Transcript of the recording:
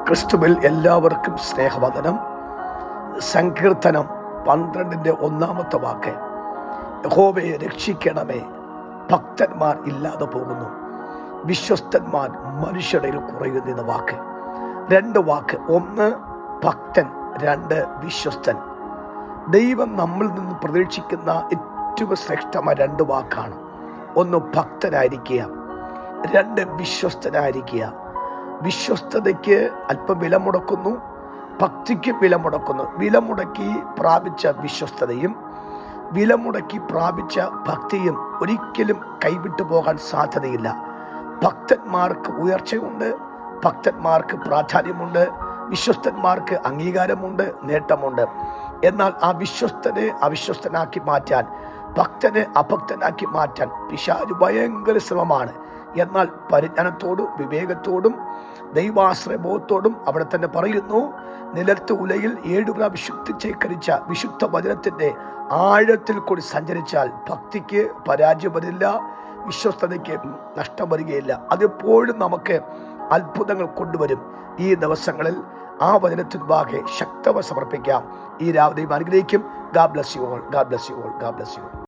ക്രിസ്തുവിൽ എല്ലാവർക്കും സ്നേഹവന്ദനം. സങ്കീർത്തനം 12-1 വാക്ക്, യഹോവയെ രക്ഷിക്കണമേ, ഭക്തന്മാർ ഇല്ലാതെ പോകുന്നു, വിശ്വസ്തന്മാർ മനുഷ്യരിൽ കുറയുന്നു എന്ന വാക്ക്. 2 വാക്ക്, 1 ഭക്തൻ, 2 വിശ്വസ്തൻ. ദൈവം നമ്മളിൽ നിന്ന് പ്രതീക്ഷിക്കുന്ന ഏറ്റവും ശ്രേഷ്ഠമായ 2 വാക്കാണ്. 1 ഭക്തനായിരിക്കുക, 2 വിശ്വസ്തനായിരിക്കുക. വിശ്വസ്തതയ്ക്ക് അല്പം വില മുടക്കുന്നു, ഭക്തിക്ക് വില മുടക്കുന്നു. വില മുടക്കി പ്രാപിച്ച വിശ്വസ്തതയും വില മുടക്കി പ്രാപിച്ച ഭക്തിയും ഒരിക്കലും കൈവിട്ടു പോകാൻ സാധ്യതയില്ല. ഭക്തന്മാർക്ക് ഉയർച്ചയുണ്ട്, ഭക്തന്മാർക്ക് പ്രാധാന്യമുണ്ട്, വിശ്വസ്തന്മാർക്ക് അംഗീകാരമുണ്ട്, നേട്ടമുണ്ട്. എന്നാൽ ആ വിശ്വസ്തനെ അവിശ്വസ്തനാക്കി മാറ്റാൻ, ഭക്തനെ അഭക്തനാക്കി മാറ്റാൻ പിശാച് ഭയങ്കര ശ്രമമാണ്. എന്നാൽ പരിജ്ഞാനത്തോടും വിവേകത്തോടും ദൈവാശ്രയബോധത്തോടും അവിടെ തന്നെ പറയുന്നു, നിലത്ത് ഉലയിൽ 7 പ്രാവശ്യം ശുദ്ധിച്ചേക്കരിച്ച വിശുദ്ധ വചനത്തിൻ്റെ ആഴത്തിൽ കൂടി സഞ്ചരിച്ചാൽ ഭക്തിക്ക് പരാജയം വരില്ല, വിശ്വസ്തതയ്ക്ക് നഷ്ടം വരികയില്ല. അതെപ്പോഴും നമുക്ക് അത്ഭുതങ്ങൾ കൊണ്ടുവരും. ഈ ദിവസങ്ങളിൽ ആ വചനത്തിന് മുമ്പാകെ ശക്തമായി സമർപ്പിക്കാം. ഈ രാവിലെയും അനുഗ്രഹിക്കും. God bless you all. God bless you all. God bless you all.